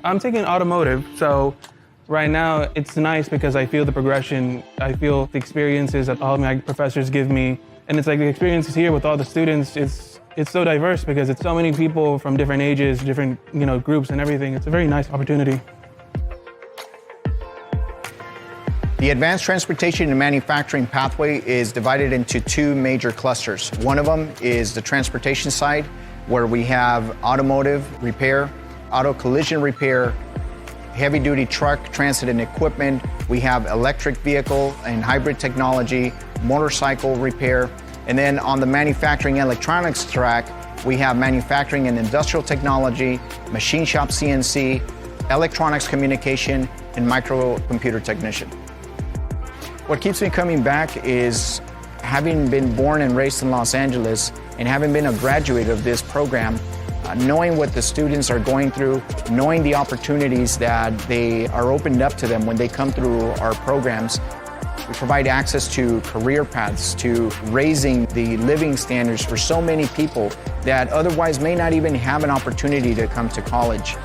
I'm taking automotive, so right now it's nice because I feel the progression, I feel the experiences that all my professors give me, and it's like the experiences here with all the students, it's so diverse because it's so many people from different ages, different groups and everything. It's a very nice opportunity. The Advanced Transportation and Manufacturing pathway is divided into two major clusters. One of them is the transportation side, where we have automotive repair, auto collision repair, heavy-duty truck, transit and equipment. We have electric vehicle and hybrid technology, motorcycle repair. And then on the manufacturing electronics track, we have manufacturing and industrial technology, machine shop CNC, electronics communication, and microcomputer technician. What keeps me coming back is having been born and raised in Los Angeles and having been a graduate of this program, knowing what the students are going through, knowing the opportunities that they are opened up to them when they come through our programs. We provide access to career paths, to raising the living standards for so many people that otherwise may not even have an opportunity to come to college.